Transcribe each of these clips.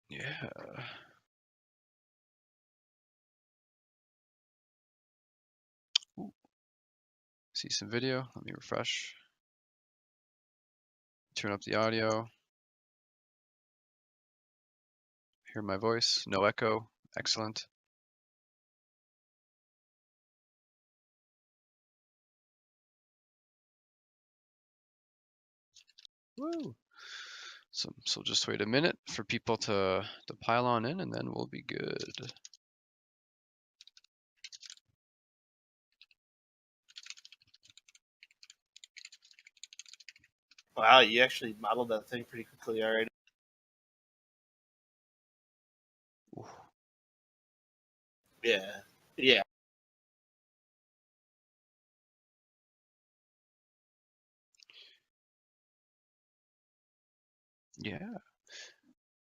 Yeah. Ooh, see some video. Let me refresh. Turn up the audio. Hear my voice. No echo. Excellent. Woo. So just wait a minute for people to pile on in, and then we'll be good. Wow, you actually modeled that thing pretty quickly already. Ooh. Yeah. Yeah. Yeah.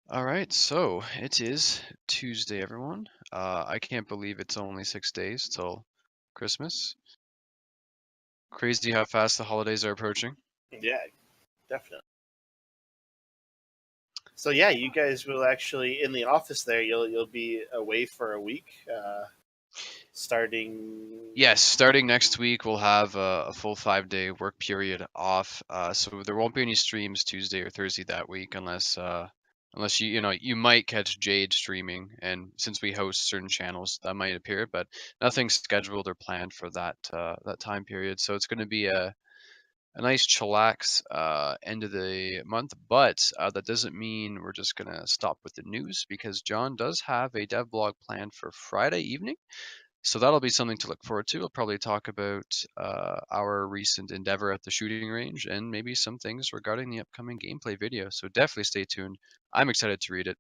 All right, so it is Tuesday, everyone. I can't believe it's only 6 days till Christmas. Crazy how fast the holidays are approaching. Yeah, definitely. So yeah, you guys will actually in the office there. You'll be away for a week, starting. Yes, starting next week, we'll have a full 5-day work period off. So there won't be any streams Tuesday or Thursday that week, unless you might catch Jade streaming, and since we host certain channels, that might appear, but nothing's scheduled or planned for that time period. So it's going to be a nice chillax end of the month, but that doesn't mean we're just going to stop with the news, because John does have a dev blog planned for Friday evening. So that'll be something to look forward to. I'll probably talk about our recent endeavor at the shooting range and maybe some things regarding the upcoming gameplay video. So definitely stay tuned. I'm excited to read it.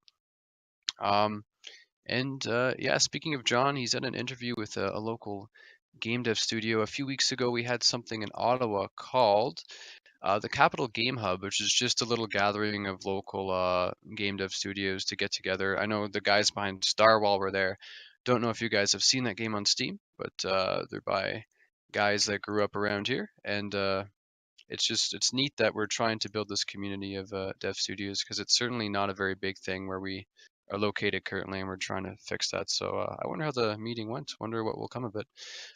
Yeah, speaking of John, he's at an interview with a local game dev studio. A few weeks ago, we had something in Ottawa called the Capital Game Hub, which is just a little gathering of local game dev studios to get together. I know the guys behind Starwall were there. Don't know if you guys have seen that game on Steam, but they're by guys that grew up around here, and it's neat that we're trying to build this community of dev studios, because it's certainly not a very big thing where we are located currently, and we're trying to fix that. So I wonder how the meeting went. Wonder what will come of it.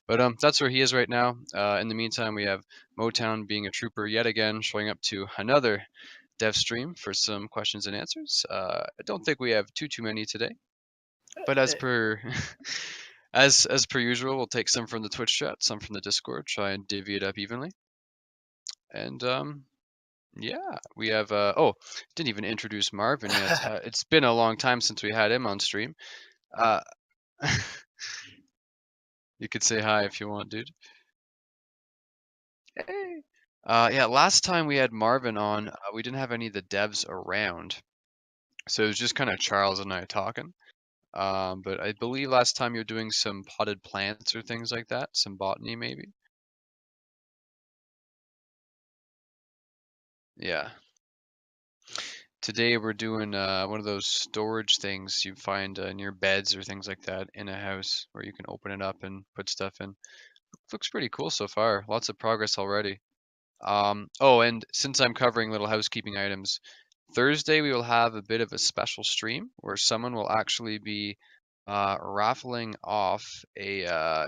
But that's where he is right now. In the meantime, we have Motown being a trooper yet again, showing up to another dev stream for some questions and answers. I don't think we have too many today, but as per as per usual, we'll take some from the Twitch chat, some from the Discord, try and divvy it up evenly. And yeah, we have didn't even introduce Marvin yet. It's been a long time since we had him on stream. Uh, you could say hi if you want, dude. Hey. Yeah, last time we had Marvin on, we didn't have any of the devs around, so it was just kind of Charles and I talking. But I believe last time you were doing some potted plants or things like that, some botany maybe. Yeah. Today we're doing one of those storage things you find near beds or things like that in a house, where you can open it up and put stuff in. Looks pretty cool so far. Lots of progress already. Oh, and since I'm covering little housekeeping items, Thursday we will have a bit of a special stream where someone will actually be raffling off a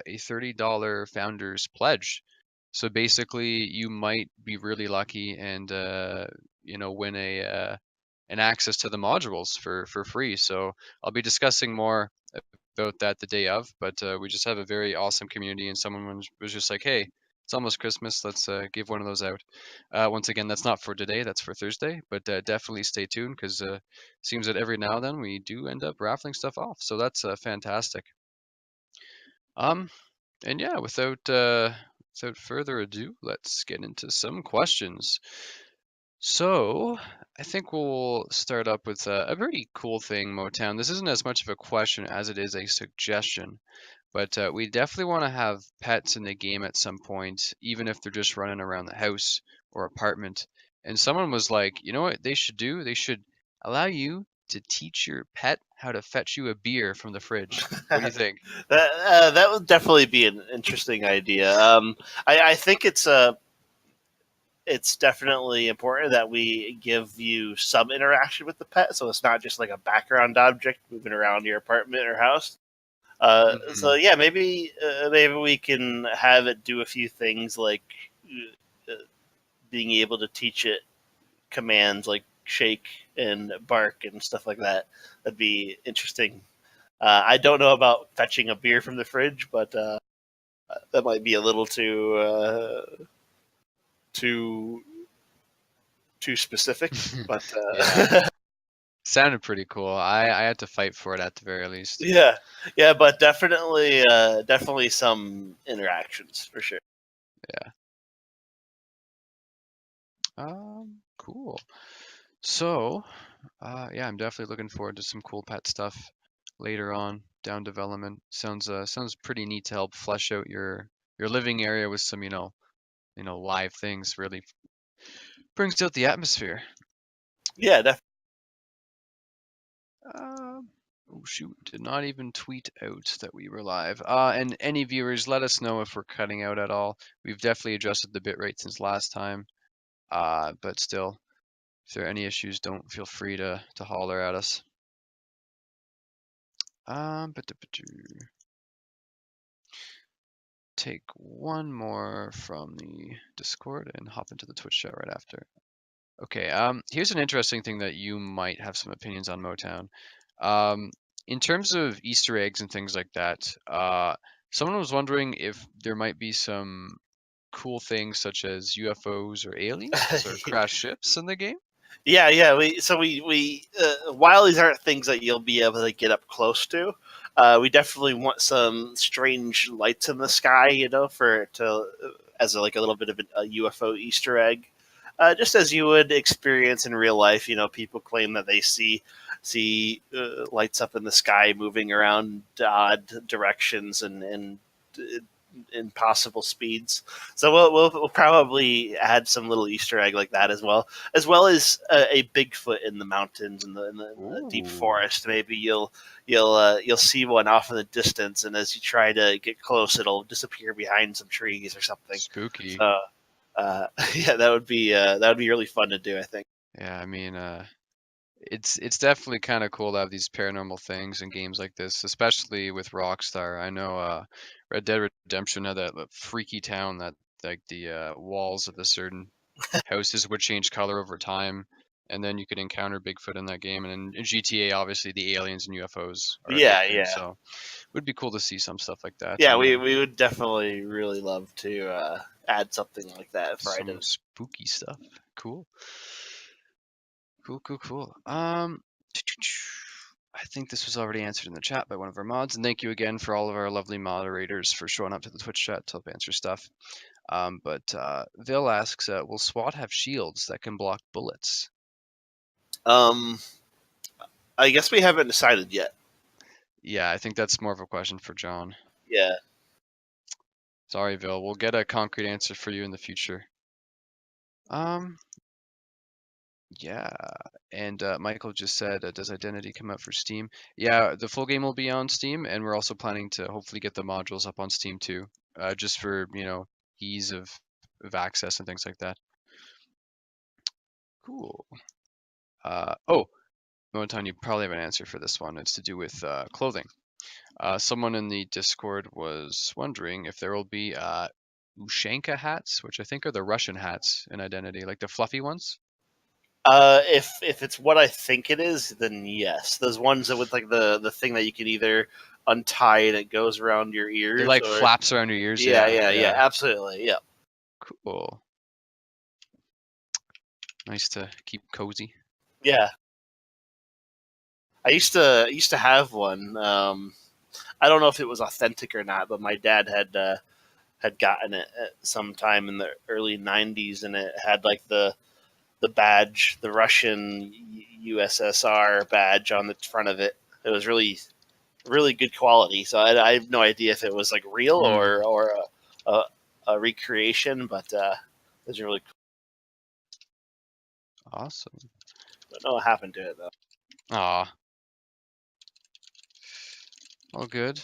$30 founder's pledge. So basically, you might be really lucky and win an access to the modules for free. So I'll be discussing more about that the day of, but we just have a very awesome community, and someone was just like, hey, it's almost Christmas, let's give one of those out. Once again, that's not for today, that's for Thursday, but definitely stay tuned, because seems that every now and then we do end up raffling stuff off, so that's fantastic. Um, and yeah, without further ado, let's get into some questions. So, I think we'll start up with a very cool thing, Motown. This isn't as much of a question as it is a suggestion, but we definitely want to have pets in the game at some point, even if they're just running around the house or apartment. And someone was like, you know what they should do? They should allow you to teach your pet how to fetch you a beer from the fridge. What do you think? That would definitely be an interesting idea. I think it's definitely important that we give you some interaction with the pet, so it's not just like a background object moving around your apartment or house. So Hmm. yeah, maybe we can have it do a few things like being able to teach it commands like shake and bark and stuff like that. That'd be interesting. I don't know about fetching a beer from the fridge, but that might be a little too too specific. But Yeah, sounded pretty cool. I had to fight for it at the very least. yeah, yeah, but definitely some interactions for sure. Yeah. Cool. So, yeah, I'm definitely looking forward to some cool pet stuff later on down development. Sounds pretty neat to help flesh out your living area with some, live things. Really brings out the atmosphere. Yeah, definitely. Um, oh shoot, did not even tweet out that we were live. And any viewers, let us know if we're cutting out at all. We've definitely adjusted the bitrate since last time. But still, if there are any issues, don't feel free to holler at us. But take one more from the Discord and hop into the Twitch chat right after. Okay, here's an interesting thing that you might have some opinions on, Motown. Um, in terms of Easter eggs and things like that, someone was wondering if there might be some cool things such as UFOs or aliens or crashed ships in the game. Yeah. We while these aren't things that you'll be able to get up close to, we definitely want some strange lights in the sky, for to as like a little bit of a UFO Easter egg. Just as you would experience in real life, people claim that they see lights up in the sky moving around odd directions and impossible speeds. So we'll probably add some little Easter egg like that as well as a Bigfoot in the mountains in the deep Ooh, forest. Maybe you'll see one off in the distance, and as you try to get close, it'll disappear behind some trees or something. spooky. So yeah, that would be really fun to do, I think. Yeah, I mean, it's definitely kind of cool to have these paranormal things in games like this, especially with Rockstar. I know Red Dead Redemption had that freaky town that like the walls of the certain houses would change color over time, and then you could encounter Bigfoot in that game. And in GTA, obviously, the aliens and UFOs are a big Yeah, thing, yeah, so it would be cool to see some stuff like that yeah. and We would definitely really love to add something like that for some identity. spooky stuff. Cool. Cool, cool, cool. I think this was already answered in the chat by one of our mods, and thank you again for all of our lovely moderators for showing up to the Twitch chat to help answer stuff. But Vil asks, will SWAT have shields that can block bullets? Um, I guess we haven't decided yet. Yeah, I think that's more of a question for John. Yeah. Sorry, Vil. We'll get a concrete answer for you in the future. Um, yeah. And Michael just said, does Identity come out for Steam? Yeah, the full game will be on Steam, and we're also planning to hopefully get the modules up on Steam too, just for, ease of access and things like that. Cool. Oh, Moton, you probably have an answer for this one. It's to do with clothing. Someone in the Discord was wondering if there will be Ushanka hats, which I think are the Russian hats in Identity, like the fluffy ones. If it's what I think it is, then yes. Those ones that with like the thing that you can either untie and it goes around your It ears, like or flaps around your ears. yeah, Yeah, yeah, yeah. absolutely, yeah, Cool. Nice to keep cozy. yeah. I used to have one. I don't know if it was authentic or not, but my dad had gotten it at some time in the early '90s, and it had like the badge, the Russian USSR badge on the front of it. It was really good quality. So I have no idea if it was like real Mm, or a recreation, but it was really cool. awesome. Don't know what happened to it though. Aw, all good.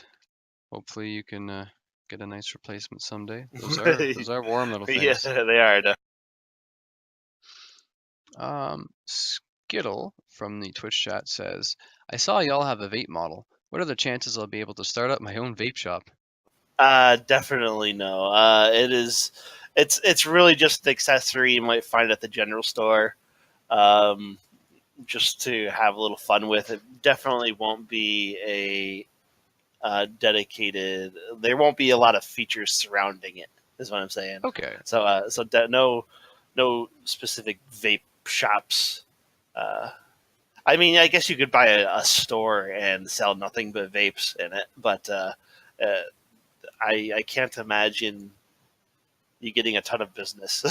Hopefully you can get a nice replacement someday. Those are warm little Yeah, things. they are. Skittle from the Twitch chat says, I saw y'all have a vape model. What are the chances I'll be able to start up my own vape shop? Definitely no. It is. It's really just an accessory you might find at the general store, um, just to have a little fun with. It definitely won't be dedicated. There won't be a lot of features surrounding it. Is what I'm saying. Okay. No specific vape shops. Uh, I mean, I guess you could buy a store and sell nothing but vapes in it, but uh, I can't imagine you getting a ton of business.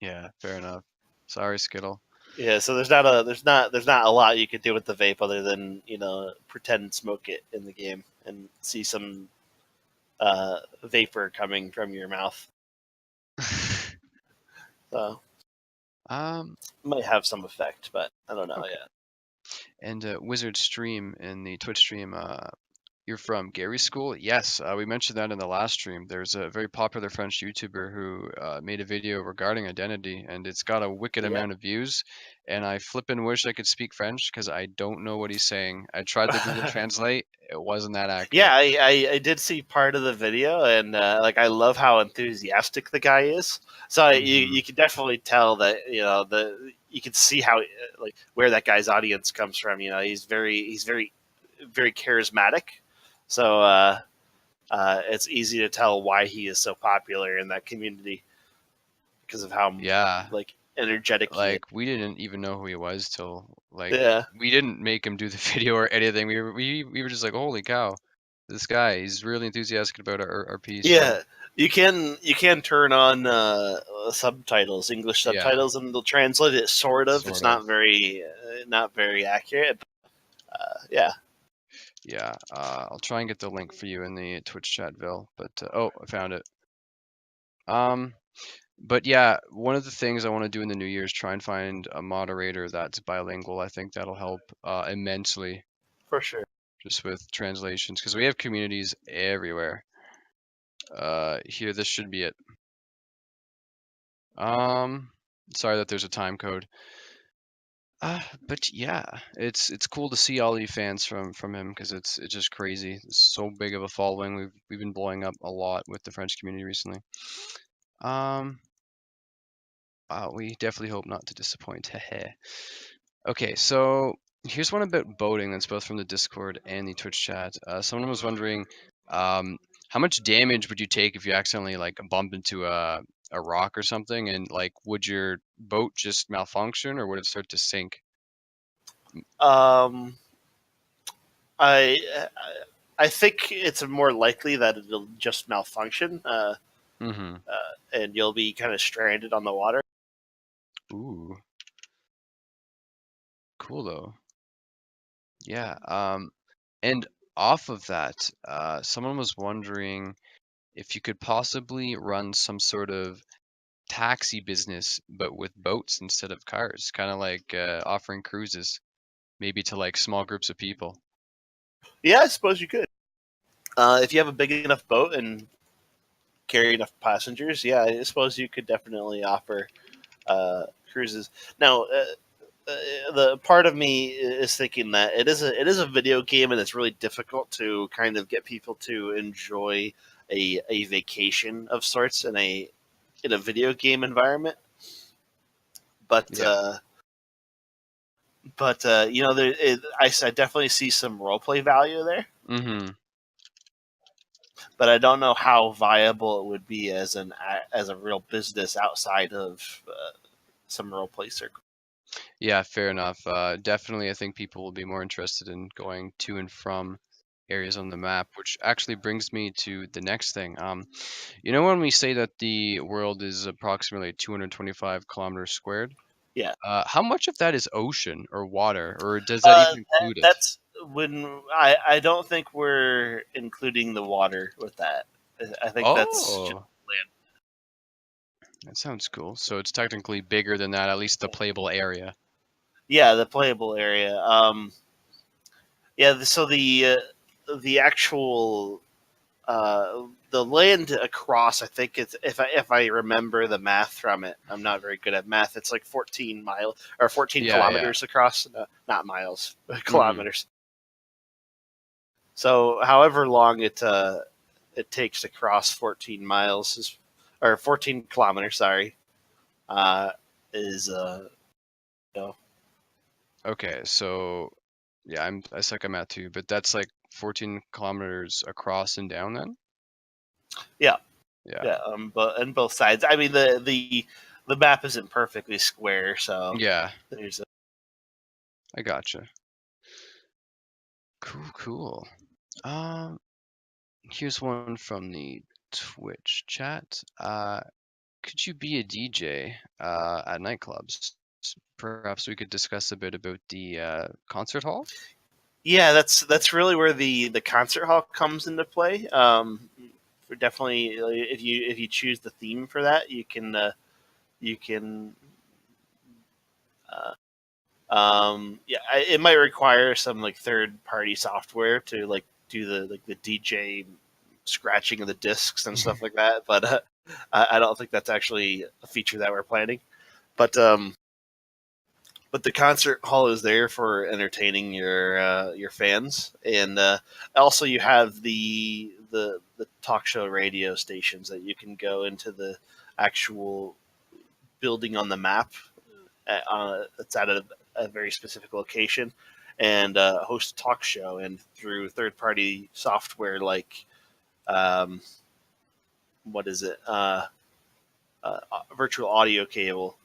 Yeah, fair enough. Sorry, Skittle. Yeah, so there's not a lot you could do with the vape other than pretend smoke it in the game and see some vapor coming from your mouth. So Um, might have some effect, but I don't know okay. yet. And Wizard Stream in the Twitch stream, you're from Gary School? Yes, we mentioned that in the last stream. There's a very popular French YouTuber who made a video regarding identity, and it's got a wicked Yeah. amount of views. And I flippin' wish I could speak French because I don't know what he's saying. I tried to Google Translate, it wasn't that Yeah, accurate. I did see part of the video, and like I love how enthusiastic the guy is. So Hmm. you can definitely tell that you can see how like where that guy's audience comes from. He's very charismatic. So it's easy to tell why he is so popular in that community because of how Yeah, like energetic he is. like we didn't even know who he was till like Yeah. we didn't make him do the video or anything. We were just like, holy cow, this guy, he's really enthusiastic about our piece. So Yeah, you can turn on subtitles, English yeah, subtitles, and they'll translate it. Sort of. It's sort of. not very accurate. But, yeah, Yeah, I'll try and get the link for you in the Twitch chat, Vil. But oh, I found it. Um, but yeah, one of the things I want to do in the new year is try and find a moderator that's bilingual. I think that'll help immensely for sure. just with translations because we have communities everywhere. Here, this should be it. Um, sorry that there's a time code. But yeah, it's cool to see all the fans from him because it's just crazy. It's so big of a following. We've been blowing up a lot with the French community recently. Um, wow, we definitely hope not to disappoint. Heh. Okay, so here's one about boating that's both from the Discord and the Twitch chat. Someone was wondering, um, how much damage would you take if you accidentally like bump into a rock or something, and like would your boat just malfunction or would it start to sink? Um, I I think it's more likely that it'll just malfunction, Mm-hmm. and you'll be kind of stranded on the water. Ooh, cool though. Yeah. And off of that, someone was wondering if you could possibly run some sort of taxi business, but with boats instead of cars, kind of like offering cruises, maybe to like small groups of people. Yeah, I suppose you could. If you have a big enough boat and carry enough passengers, yeah, I suppose you could definitely offer cruises. Now, the part of me is thinking that it is a video game and it's really difficult to kind of get people to enjoy a vacation of sorts in a video game environment. But Yeah. I definitely see some role play value there. Mm-hmm. But I don't know how viable it would be as a real business outside of some role play circle. Yeah, fair enough. Definitely, I think people will be more interested in going to and from areas on the map, which actually brings me to the next thing. You know when we say that the world is approximately 225 kilometers squared? Yeah. How much of that is ocean or water, or does that Uh, even include it? that's when I don't think we're including the water with that. I think that's just Oh, land. that sounds cool. So it's technically bigger than that, at least the playable area. Yeah, the playable area. Yeah, so the actual the land across. I think it's if I remember the math from it. I'm not very good at math. It's like 14 mile or 14 Yeah, yeah. kilometers across, no, not miles, Mhm. kilometers. So however long it takes to cross 14 miles is, or 14 kilometers, sorry, uh, is you know, Okay, so yeah, I suck at math too, but that's like 14 kilometers across and down then? yeah, Yeah. yeah, but on both sides. I mean the map isn't perfectly square, so Yeah, there's I gotcha. Cool, cool. Um, Here's one from the Twitch chat. Could you be a DJ at nightclubs? Perhaps we could discuss a bit about the concert hall. yeah, that's really where the concert hall comes into play. For definitely, if you choose the theme for that, you can yeah, it might require some like third party software to like do the DJ scratching of the discs and stuff like that. But I don't think that's actually a feature that we're planning. But but the concert hall is there for entertaining your fans, and also you have the talk show radio stations that you can go into the actual building on the map. It's at a very specific location, and host a talk show. And through third party software like um, what is it? Virtual audio cable,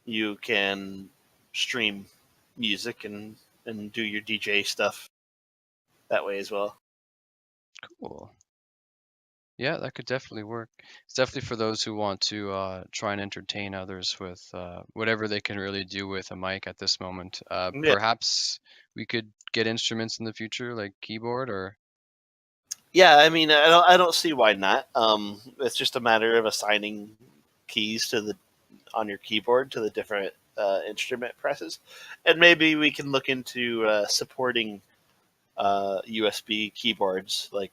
you can stream music and do your DJ stuff that way as well. Cool. Yeah, that could definitely work. It's definitely for those who want to try and entertain others with whatever they can really do with a mic at this moment. Yeah, Perhaps we could get instruments in the future, like keyboard or. yeah. I mean, I don't see why not. It's just a matter of assigning keys to the on your keyboard to the different instrument presses, and maybe we can look into supporting USB keyboards, like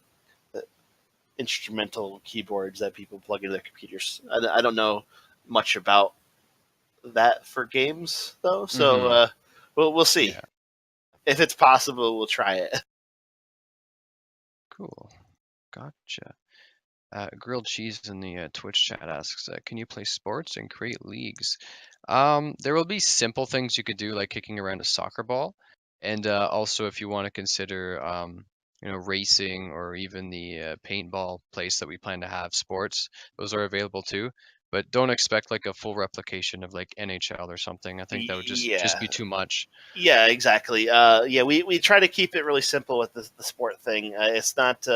instrumental keyboards that people plug into their computers. I don't know much about that for games though, so Hmm. we'll see. Yeah, If it's possible, we'll try it. cool. Gotcha. Grilled Cheese in the Twitch chat asks, can you play sports and create leagues? There will be simple things you could do, like kicking around a soccer ball, and also if you want to consider, racing or even the paintball place that we plan to have sports, those are available too. But don't expect like a full replication of like NHL or something. I think that would just Yeah, be too much. yeah, exactly. Yeah, we try to keep it really simple with the sport thing. It's not.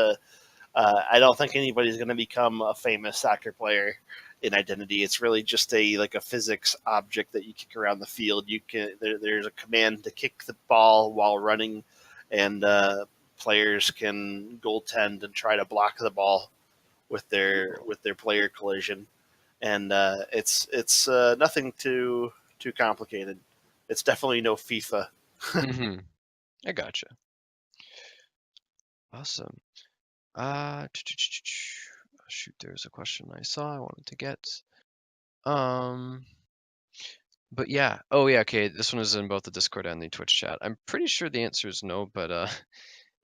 I don't think anybody's going to become a famous soccer player in Identity. It's really just a like a physics object that you kick around the field. There's a command to kick the ball while running, and players can goaltend and try to block the ball Cool. with their player collision. And it's nothing too complicated. It's definitely no FIFA. Hmm. I gotcha. Awesome. Shoot, there's a question I saw I wanted to get. Um, but yeah. Oh yeah, okay. This one is in both the Discord and the Twitch chat. I'm pretty sure the answer is no, but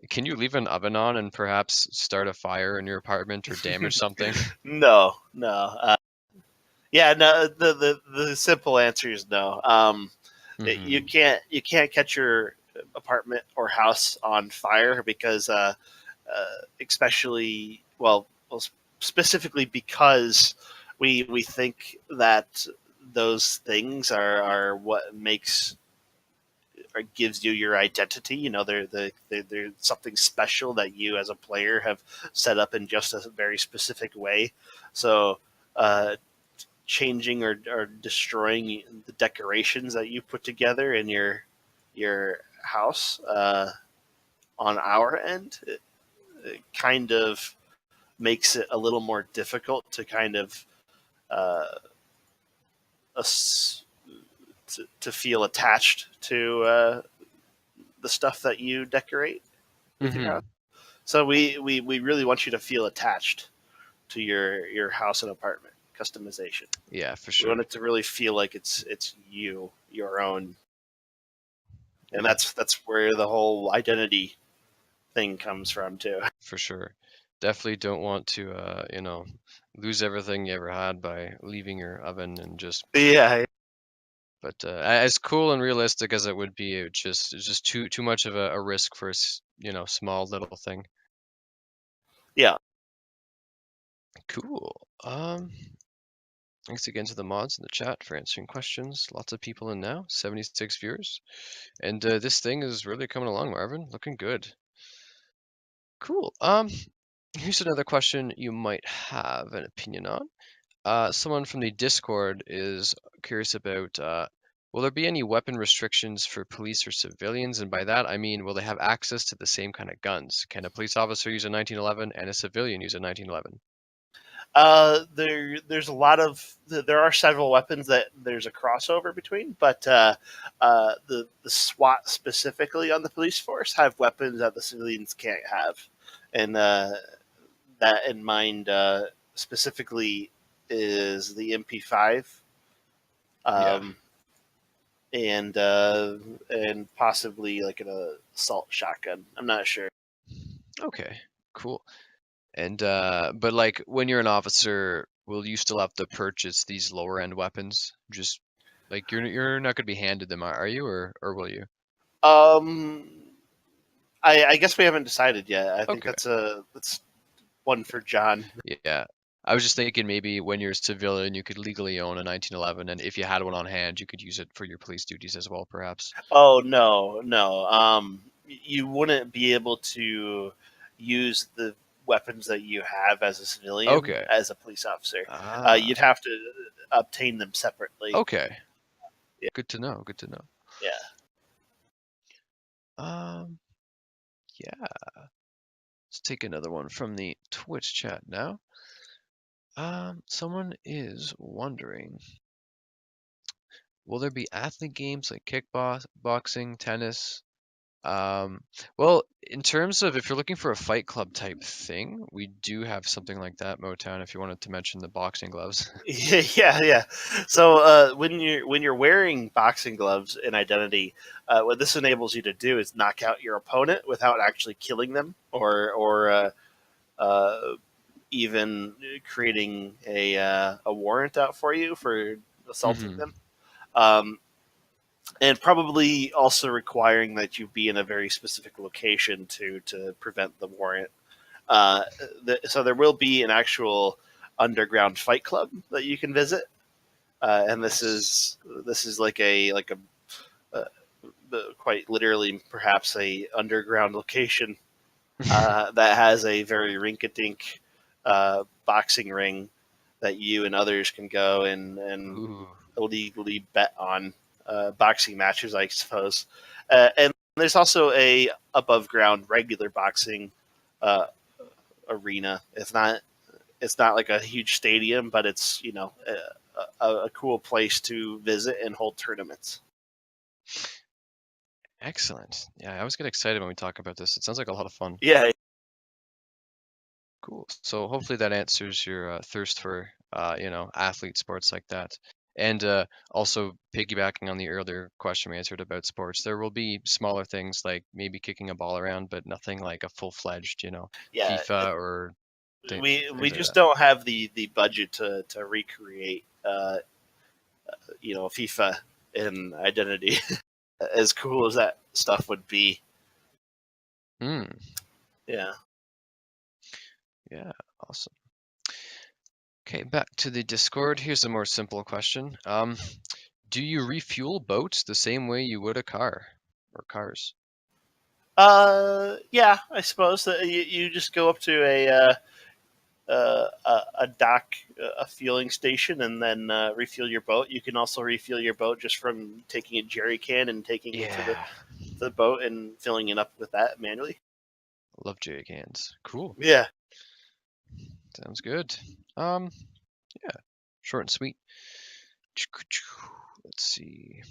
can you leave an oven on and perhaps start a fire in your apartment or damage something? No, no. Yeah, no. The simple answer is no. Hmm. You can't catch your apartment or house on fire because especially specifically because we think that those things are what makes or gives you your identity. You know, they're something special that you as a player have set up in just a very specific way. So uh, changing or destroying the decorations that you put together in your house on our end, it kind of makes it a little more difficult to kind of uh, us to feel attached to the stuff that you decorate with your house. Hmm. So we really want you to feel attached to your house and apartment customization. Yeah, for We want sure. it to really feel like it's you, your own, and Yeah, that's where the whole identity thing comes from too. for sure. Definitely don't want to, lose everything you ever had by leaving your oven and just. Yeah, But as cool and realistic as it would be, it's just too much of a risk for small little thing. yeah. Cool. Thanks again to the mods in the chat for answering questions. Lots of people in now, 76 viewers, and this thing is really coming along, Marvin. Looking good. Cool. Here's another question you might have an opinion on. Someone from the Discord is curious about will there be any weapon restrictions for police or civilians? And by that, I mean, will they have access to the same kind of guns? Can a police officer use a 1911 and a civilian use a 1911? There's a lot of there are several weapons that there's a crossover between, but the SWAT specifically on the police force have weapons that the civilians can't have, and that in mind specifically is the MP5, Yeah. um, and possibly like an assault shotgun. I'm not sure. Okay. Cool. And but like when you're an officer, will you still have to purchase these lower end weapons? Just like you're not going to be handed them, are you, or will you? Um, I guess we haven't decided yet. I think Okay. that's one for John. Yeah. I was just thinking maybe when you're a civilian, you could legally own a 1911, and if you had one on hand, you could use it for your police duties as well, perhaps. Oh no, no. You wouldn't be able to use the weapons that you have as a civilian Okay. as a police officer. Ah, You'd have to obtain them separately. okay. Yeah, Good to know. Good to know. yeah. Um, yeah. Let's take another one from the Twitch chat now. Someone is wondering, will there be athlete games like kickboxing, tennis? Well, in terms of if you're looking for a fight club type thing, we do have something like that, Motown, if you wanted to mention the boxing gloves. Yeah, yeah, yeah. So when you're wearing boxing gloves in Identity, what this enables you to do is knock out your opponent without actually killing them, or uh, even creating a warrant out for you for assaulting Hmm. them, um, and probably also requiring that you be in a very specific location to prevent the warrant. Uh, so there will be an actual underground fight club that you can visit, and this Nice. is this is like a uh, quite literally perhaps a underground location that has a very rink-a-dink boxing ring that you and others can go and Ooh. illegally bet on boxing matches, I suppose. And there's also a above ground regular boxing uh, arena. It's not like a huge stadium, but it's a cool place to visit and hold tournaments. Excellent. Yeah, I always get excited when we talk about this. It sounds like a lot of fun. Yeah, Cool. So hopefully that answers your thirst for, athlete sports like that. And also piggybacking on the earlier question we answered about sports, there will be smaller things like maybe kicking a ball around, but nothing like a full-fledged, yeah. FIFA or We things like just that. don't have the budget to recreate FIFA in Identity. As cool as that stuff would be. Hmm. Yeah. Yeah. Awesome. Okay, back to the Discord. Here's a more simple question. Do you refuel boats the same way you would a car or cars? Yeah, I suppose that you just go up to a dock, a fueling station, and then refuel your boat. You can also refuel your boat just from taking a jerry can and taking it to Yeah, the boat and filling it up with that manually. love J cans. Cool. Yeah. Sounds good. Um, yeah, short and sweet. Let's see.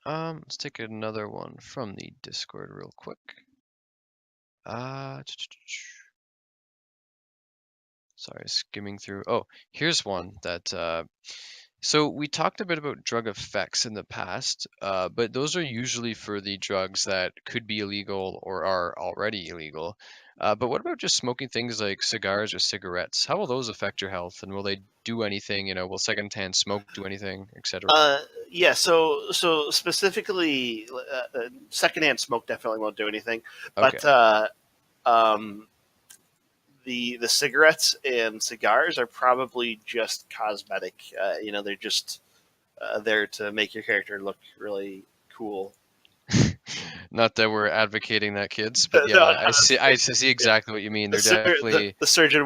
Let's take another one from the Discord real quick. Uh, Sorry, skimming through. Oh, here's one that so we talked a bit about drug effects in the past, but those are usually for the drugs that could be illegal or are already illegal. But what about just smoking things like cigars or cigarettes? How will those affect your health, and will they do anything? Will secondhand smoke do anything, etc.? Uh, yeah. So specifically, secondhand smoke definitely won't do anything, Okay. but um, the cigarettes and cigars are probably just cosmetic. They're just there to make your character look really cool. Not that we're advocating that, kids, but No, yeah, no, I see yeah. exactly what you mean. The, They're definitely, the surgeon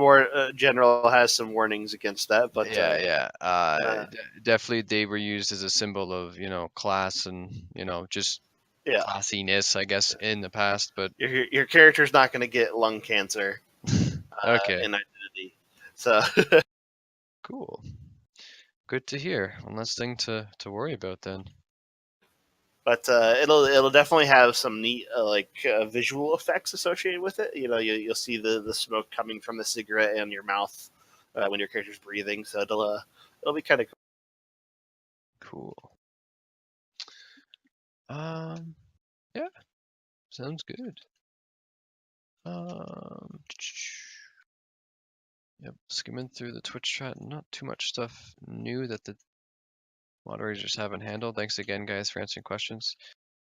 general has some warnings against that, but yeah, yeah, uh, definitely they were used as a symbol of, class and, just yeah, classiness, I guess, in the past, but your character's not going to get lung cancer okay, in Identity. So, cool. Good to hear. One less thing to worry about then. but it'll definitely have some neat visual effects associated with it. You'll see the smoke coming from the cigarette in your mouth when your character's breathing. So it'll be kind of cool. Cool. Um, yeah, sounds good. Um, yep, skimming through the Twitch chat, not too much stuff new that the moderators haven't handled. Thanks again, guys, for answering questions.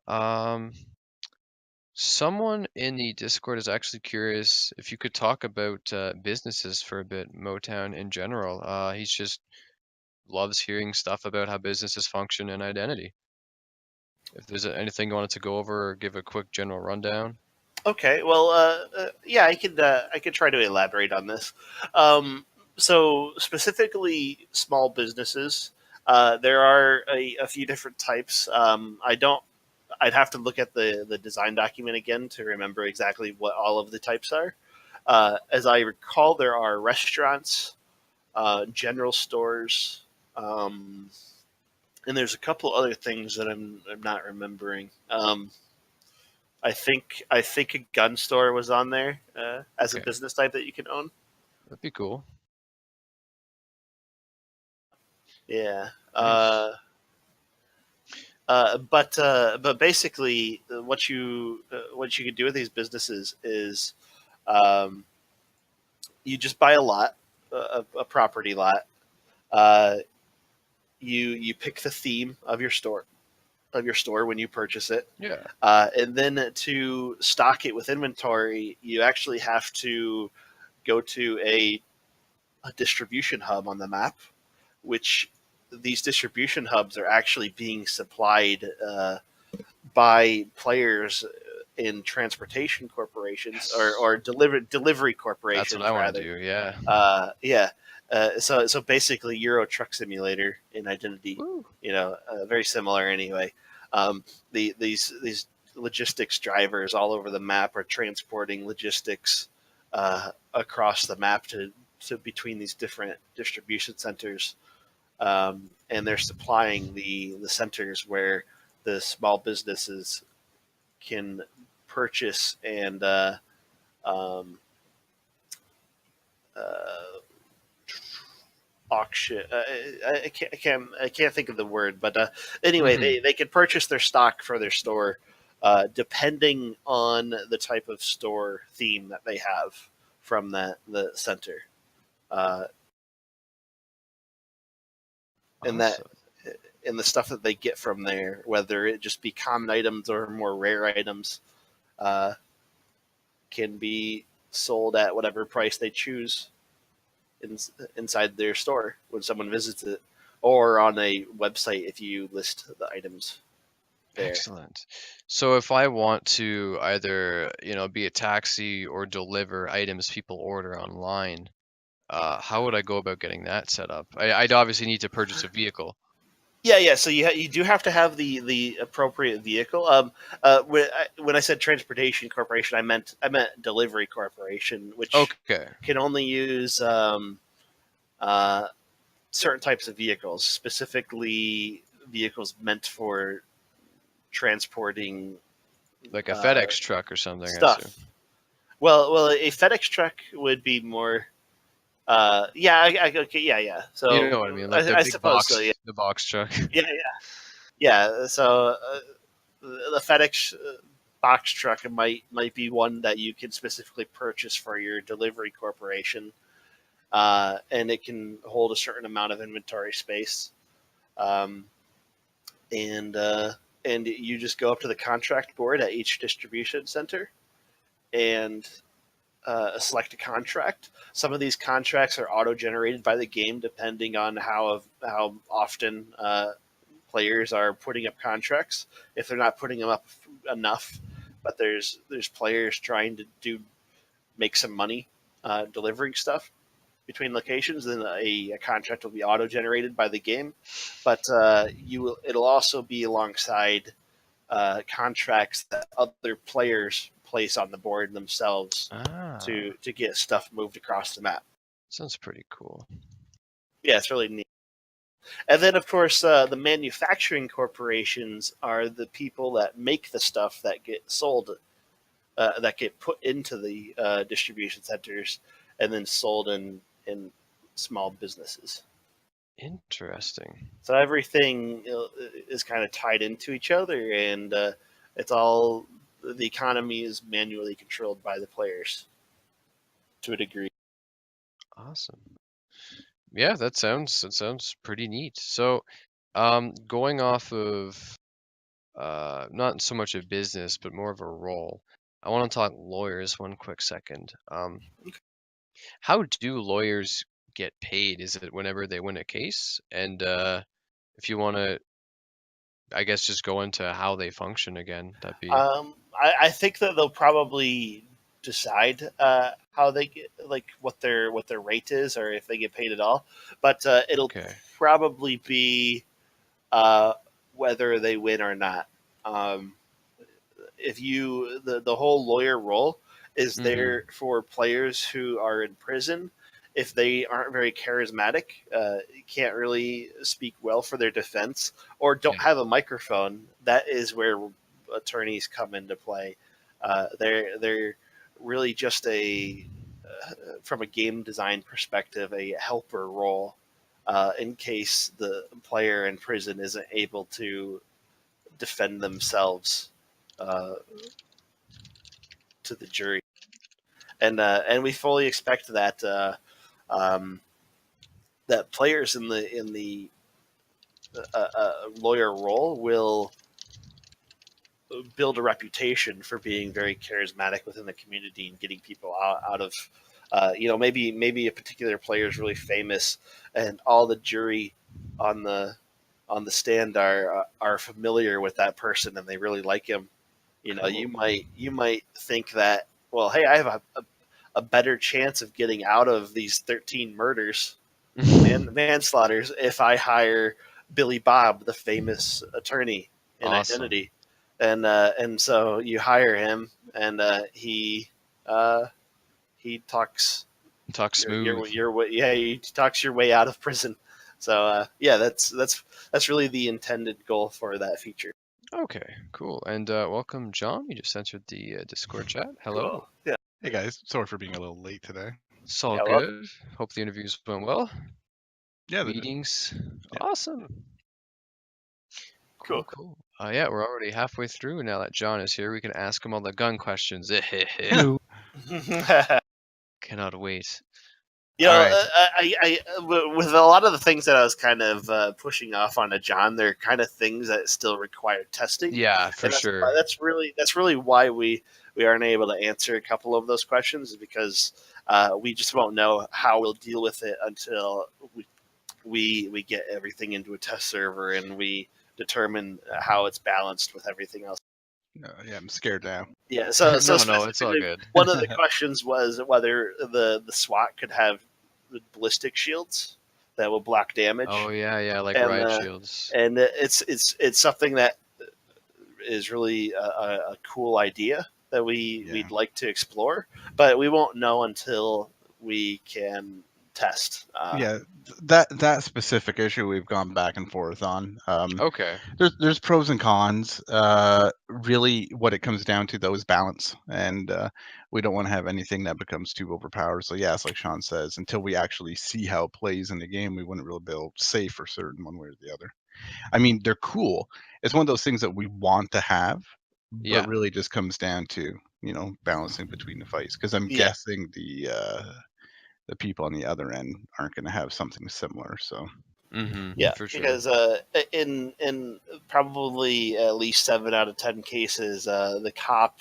Um, Someone in the Discord is actually curious if you could talk about businesses for a bit, Motown in general. He's just loves hearing stuff about how businesses function and identity. If there's anything you wanted to go over or give a quick general rundown. Okay, well, yeah, I could try to elaborate on this. Um, so specifically, small businesses. There are a few different types. I don't. I'd have to look at the design document again to remember exactly what all of the types are. As I recall, there are restaurants, general stores, um, and there's a couple other things that I'm not remembering. I think a gun store was on there as a Okay, business type that you can own. that'd be cool. Yeah. Nice. But basically, what you can do with these businesses is um, you just buy a lot, a property lot. Uh, you pick the theme of your store when you purchase it, Yeah. and then to stock it with inventory, you actually have to go to a distribution hub on the map, which these distribution hubs are actually being supplied by players in transportation corporations Yes. or delivery That's what corporations I want to rather. do. Yeah. Yeah. So basically, Euro Truck Simulator in Identity, Woo. very similar anyway. Um, these logistics drivers all over the map are transporting logistics across the map to between these different distribution centers, and they're supplying the centers where the small businesses can purchase and um, uh, auction. I can't think of the word, but anyway, Mm-hmm. they can purchase their stock for their store, depending on the type of store theme that they have from the center, uh, and that Awesome. and the stuff that they get from there, whether it just be common items or more rare items, uh, can be sold at whatever price they choose in, inside their store when someone visits it, or on a website if you list the items there. Excellent. So if I want to either, be a taxi or deliver items people order online, how would I go about getting that set up? I'd obviously need to purchase a vehicle. Yeah, yeah. So you do have to have the appropriate vehicle. When I said transportation corporation, I meant delivery corporation, which Okay. can only use uh, certain types of vehicles, specifically vehicles meant for transporting Like a uh, FedEx truck or something, I assume. stuff. Well, a FedEx truck would be more. Okay, yeah. You So know what I mean? Like the I big suppose so. Yeah, the box truck. yeah, yeah. So the FedEx box truck might be one that you can specifically purchase for your delivery corporation, and it can hold a certain amount of inventory space. Um, and and you just go up to the contract board at each distribution center and select a contract. Some of these contracts are auto generated by the game depending on how often players are putting up contracts. If they're not putting them up enough, but there's players trying to do make some money delivering stuff between locations, then a contract will be auto generated by the game. But it'll also be alongside contracts that other players place on the board themselves Ah, to get stuff moved across the map. sounds pretty cool. Yeah, it's really neat. And then, of course, the manufacturing corporations are the people that make the stuff that get sold, that get put into the distribution centers and then sold in small businesses. Interesting. So everything is kind of tied into each other, and it's all the economy is manually controlled by the players to a degree. Awesome. Yeah, that sounds pretty neat. So, going off of not so much a business, but more of a role, I want to talk lawyers one quick second. How do lawyers get paid? Is it whenever they win a case? And if you want to, I guess, just go into how they function again, that'd be I think that they'll probably decide how they get, like what their rate is, or if they get paid at all. But it'll okay. probably be uh, whether they win or not. Um, if you the whole lawyer role is Mm-hmm. there for players who are in prison. If they aren't very charismatic, can't really speak well for their defense, or don't Yeah. have a microphone, that is where attorneys come into play. They're really just from a game design perspective, a helper role in case the player in prison isn't able to defend themselves uh, to the jury, and we fully expect that um, that players in the lawyer role will build a reputation for being very charismatic within the community and getting people out of maybe a particular player is really famous and all the jury on the stand are familiar with that person and they really like him. Cool. You might think that, well, hey, I have a better chance of getting out of these 13 murders and manslaughters if I hire Billy Bob, the famous attorney in Awesome. Identity, and so you hire him, and uh, he talks Talk smooth. your way, yeah, he talks your way out of prison. So yeah, that's really the intended goal for that feature. Okay, cool. And welcome, John. You just entered the Discord chat. Cool. Hello. Yeah. Hey guys, sorry for being a little late today. It's all Yeah. Well, good. Hope the interviews went well. Yeah, they did. Meetings. Yeah. Awesome. Cool, cool. cool. Yeah, we're already halfway through now that John is here. We can ask him all the gun questions. Hello. Cannot wait. You All know, right. with a lot of the things that I was kind of pushing off onto John, they're kind of things that still require testing, Yeah, for and sure. that's really why we aren't able to answer a couple of those questions, is because we just won't know how we'll deal with it until we get everything into a test server and we determine how it's balanced with everything else. Yeah, I'm scared now. Yeah, so No, no, it's all specifically, good. one of the questions was whether the SWAT could have ballistic shields that will block Oh damage, yeah, yeah, like and riot shields. it's something that is really a cool idea that Yeah. we'd like to explore, but we won't know until we can test. Yeah, that specific issue we've gone back and forth on. Okay. There's pros and cons. Really, what it comes down to though is balance, and we don't want to have anything that becomes too overpowered. So yeah, it's like Sean says, until we actually see how it plays in the game, we wouldn't really be able to say for certain one way or the other. I mean, they're cool. It's one of those things that we want to have, Yeah. but really just comes down to balancing between the fights. Because I'm Yeah. guessing the people on the other end aren't going to have something similar. So Yeah, For sure. because in probably at least 7 out of 10 cases, the cop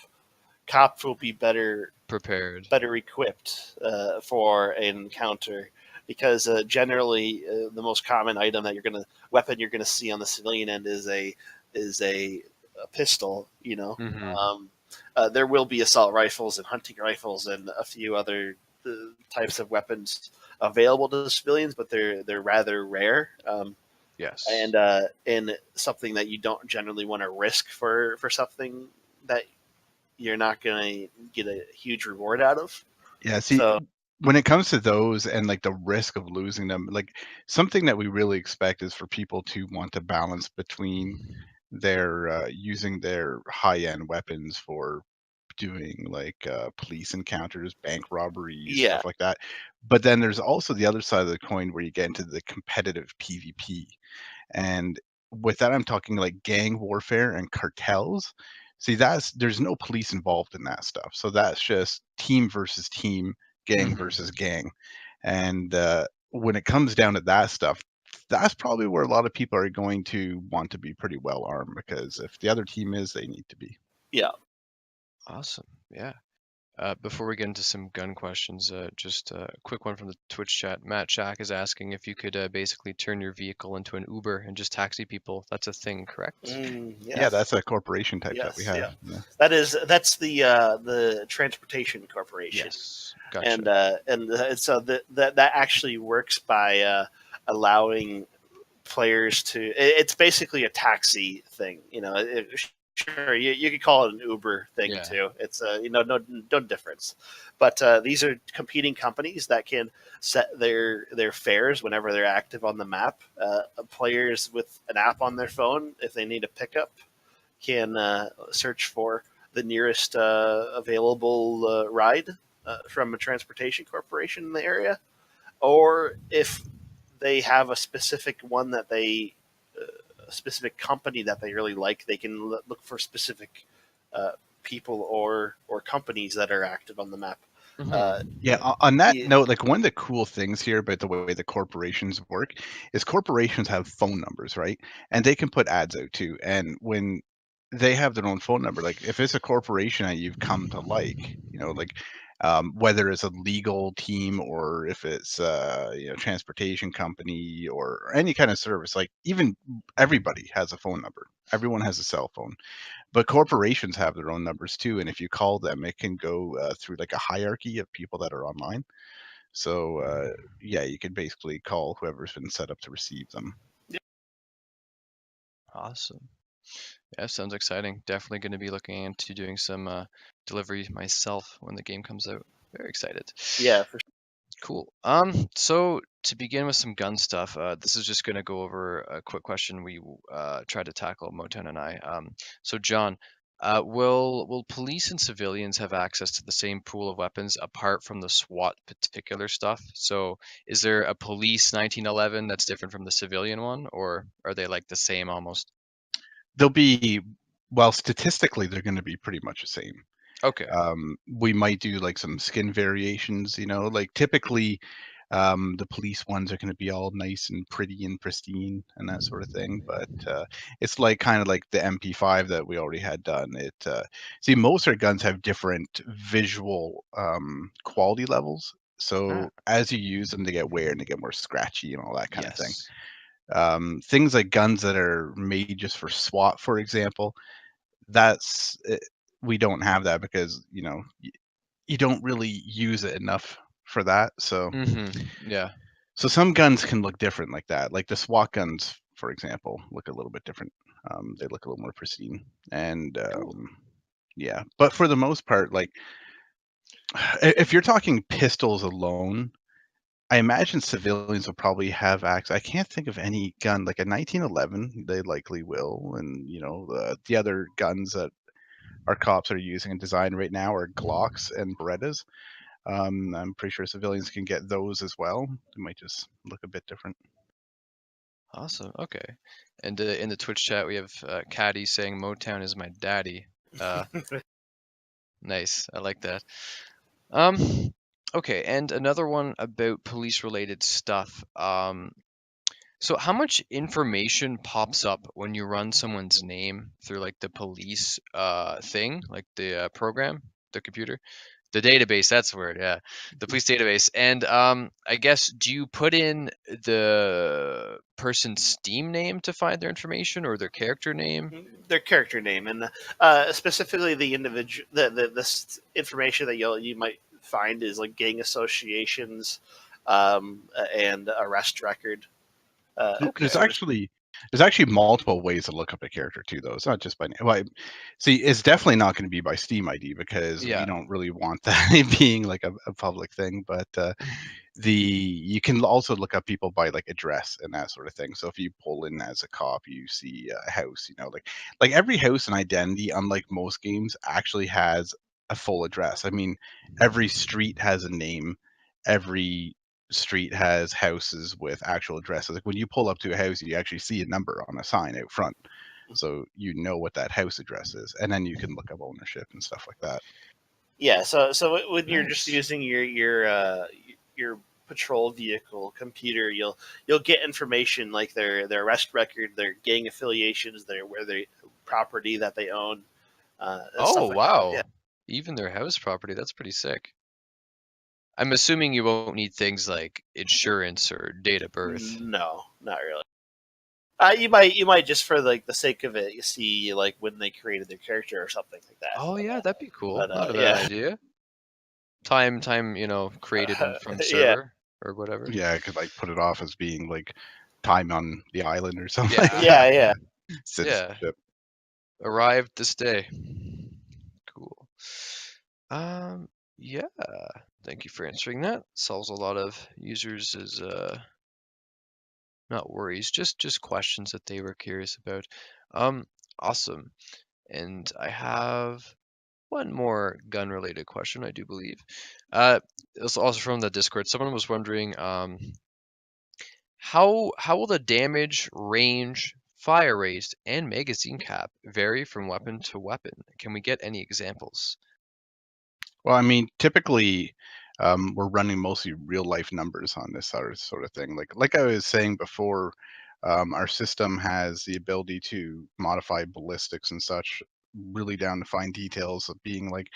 will be better Prepared. equipped for an encounter, because generally the most common weapon you're gonna see on the civilian end is a pistol. There will be assault rifles and hunting rifles and a few other types of weapons available to civilians, but they're rather rare. Yes. And something that you don't generally want to risk for something that you're not going to get a huge reward out of. yeah, see, So when it comes to those and like the risk of losing them, like something that we really expect is for people to want to balance between their using their high-end weapons for doing like police encounters, bank robberies, yeah, stuff like that. But then there's also the other side of the coin where you get into the competitive PvP. And with that, I'm talking like gang warfare and cartels. See, there's no police involved in that stuff. So that's just team versus team, gang versus gang. And when it comes down to that stuff, that's probably where a lot of people are going to want to be pretty well armed, because if the other team is, they need to be. yeah. Awesome. Yeah. Before we get into some gun questions, just a quick one from the Twitch chat. Matt Shack is asking if you could basically turn your vehicle into an Uber and just taxi people. That's a thing, correct? Yeah, Yes. that's a corporation type that we Yes, have. yeah. Yeah. That's the transportation corporation. Yes. And Gotcha. so that actually works by allowing players to. It's basically a taxi thing. Sure, you could call it an Uber thing Yeah. too. It's no difference. But these are competing companies that can set their fares whenever they're active on the map. Players with an app on their phone, if they need a pickup, can search for the nearest available ride from a transportation corporation in the area, or if they have a specific one that a specific company that they really like, they can look for specific uh, people or companies that are active on the map. Uh, Yeah, on that yeah, note, like one of the cool things here about the way the corporations work is corporations have phone numbers, right? And they can put ads out too. And when they have their own phone number, like if it's a corporation that you've come to like, like whether it's a legal team or if it's transportation company or any kind of service, like even everybody has a phone number. Everyone has a cell phone. But corporations have their own numbers too, and if you call them, it can go through like a hierarchy of people that are online. So yeah, you can basically call whoever's been set up to receive them. Awesome. Yeah, sounds exciting. Definitely going to be looking into doing some delivery myself when the game comes out. Very excited. yeah, for Cool. So to begin with some gun stuff, this is just going to go over a quick question we tried to tackle, Moten and I. So John, will police and civilians have access to the same pool of weapons apart from the SWAT particular stuff? So is there a police 1911 that's different from the civilian one, or are they like the same almost? They'll be, well, statistically, they're going to be pretty much the same. Okay. We might do like some skin variations, like typically the police ones are going to be all nice and pretty and pristine and that sort of thing. But it's like kind of like the MP5 that we already had done. See, most of our guns have different visual quality levels. Ah, So as you use them, they get wear and they get more scratchy and all that kind of thing. yes. Things like guns that are made just for SWAT, for example, that's we don't have that because you don't really use it enough for that. So Yeah. some guns can look different like that. Like the SWAT guns, for example, look a little bit different. They look a little more pristine, and Cool. yeah. But for the most part, like if you're talking pistols alone, I imagine civilians will probably have access. I can't think of any gun like a 1911. They likely will, and the other guns that our cops are using and design right now are Glocks and Berettas. I'm pretty sure civilians can get those as well. It might just look a bit different. Awesome. Okay. And in the Twitch chat, we have Caddy saying Motown is my daddy. Nice. I like that. Okay. And another one about police-related stuff. So how much information pops up when you run someone's name through like the police thing, like the program, the computer? The database, that's the word, yeah. The police database. And I guess, do you put in the person's Steam name to find their information or their character name? Their character name, and specifically the individual, this information that you might find is like gang associations, and arrest record. There's Okay. actually multiple ways to look up a character too, though. It's not just by name. Well, see, it's definitely not going to be by Steam ID because we Yeah. don't really want that being like a public thing. But you can also look up people by like address and that sort of thing. So if you pull in as a cop, you see a house, like every house and identity, unlike most games, actually has a full address. I mean, every street has a name. Every street has houses with actual addresses. Like when you pull up to a house, you actually see a number on a sign out front. So you know what that house address is. And then you can look up ownership and stuff like that. Yeah, so when you're just Nice. using your patrol vehicle computer, you'll get information like their arrest record, their gang affiliations, their property that they own, and Oh, stuff like that. Yeah. wow. Even their house property, that's pretty sick. I'm assuming you won't need things like insurance or date of birth. No, not really. You might just for like the sake of it, you see like when they created their character or something like that. Oh yeah, that'd be cool. But Not a bad yeah, idea. Time, created from the yeah, server or whatever. Yeah, I could like put it off as being like time on the island or something like Yeah. that. yeah. Yeah. Citizenship. Arrived this day. Cool. Yeah. Thank you for answering that. Solves a lot of users' not worries, just questions that they were curious about. Um, awesome. And I have one more gun-related question, I do believe. It's also from the Discord. Someone was wondering, how will the damage, range, fire rate, and magazine cap vary from weapon to weapon? Can we get any examples? Well, I mean, typically, we're running mostly real life numbers on this sort of thing. Like I was saying before, our system has the ability to modify ballistics and such, really down to fine details of being like,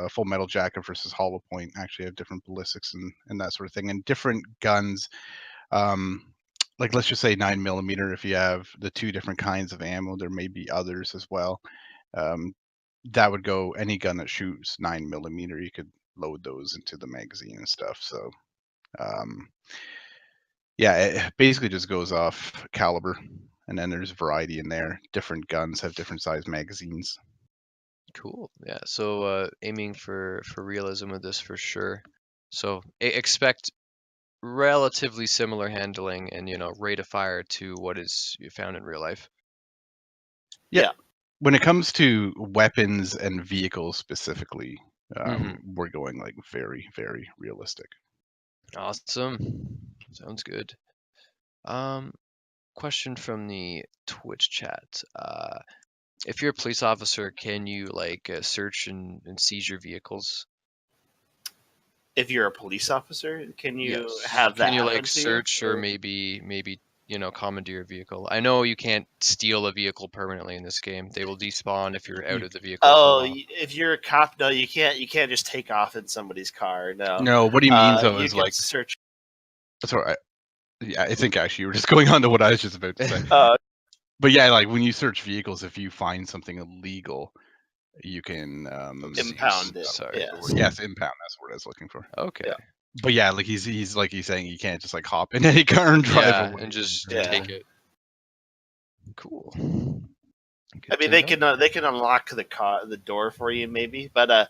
Full Metal Jacket versus Hollow Point actually have different ballistics and that sort of thing, and different guns. Like let's just say 9mm. If you have the two different kinds of ammo, there may be others as well. Um, that would go any gun that shoots 9mm. You could load those into the magazine and stuff. So um, yeah, it basically just goes off caliber, and then there's variety in there. Different guns have different size magazines. Cool. Yeah. So aiming for realism with this for sure. So expect relatively similar handling and rate of fire to what is you found in real life. Yeah. When it comes to weapons and vehicles specifically, we're going like very, very realistic. Awesome. Sounds good. Question from the Twitch chat. If you're a police officer, can you like search and seize your vehicles? If you're a police officer, can you Yes. have that Can you happen like to you? search or maybe commandeer a vehicle? I know you can't steal a vehicle permanently in this game. They will despawn if you're out of the vehicle for a Oh, while. if you're a cop, no, you can't. You can't just take off in somebody's car. No, No, what he means though you is can like search. that's what I think actually you were just going on to what I was just about to say. Uh, But yeah, like when you search vehicles, if you find something illegal, you can Impound it. Sorry. Yes. yes, impound. That's what I was looking for. Okay. Yeah. But yeah, like he's saying you can't just like hop in any car and drive Yeah, away. and just Yeah. take it. Cool. I Good mean, to know. they can unlock the door for you, maybe, but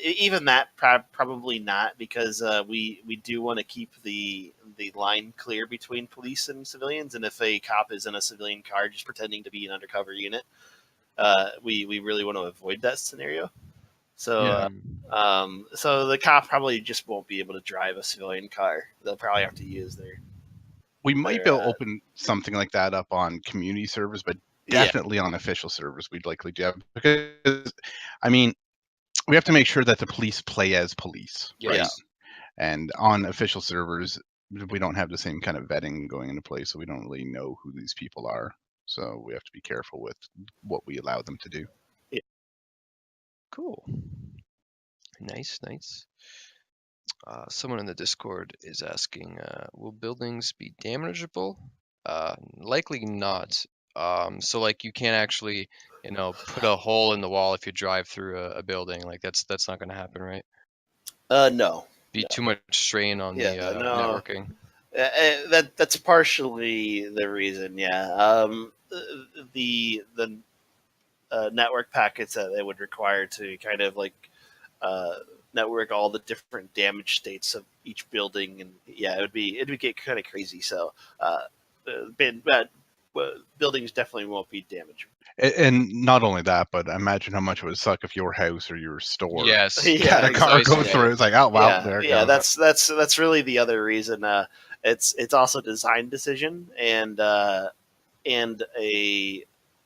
even that probably not, because we do want to keep the line clear between police and civilians, and if a cop is in a civilian car just pretending to be an undercover unit, we really want to avoid that scenario. So. Yeah. So the cop probably just won't be able to drive a civilian car. They'll probably have to use We might be their able to open something like that up on community servers, but yeah. definitely on official servers, we'd likely do that because, I mean, we have to make sure that the police play as police, right? Yes. Yes. And on official servers, we don't have the same kind of vetting going into place, so we don't really know who these people are. So we have to be careful with what we allow them to do. Cool. Nice, nice. Someone in the Discord is asking, will buildings be damageable? Likely not. So like you can't actually, put a hole in the wall if you drive through a building. Like that's not going to happen, right? No. Be too much strain on Yeah. the No. networking. That's partially the reason. Yeah. The network packets that they would require to kind of like uh, network all the different damage states of each building, and yeah, it'd get kind of crazy. So, buildings definitely won't be damaged. And not only that, but imagine how much it would suck if your house or your store Yes, had Yeah, a car go exactly. through. It's like, oh well, Yeah, there it yeah. goes. That's really the other reason. It's also a design decision and a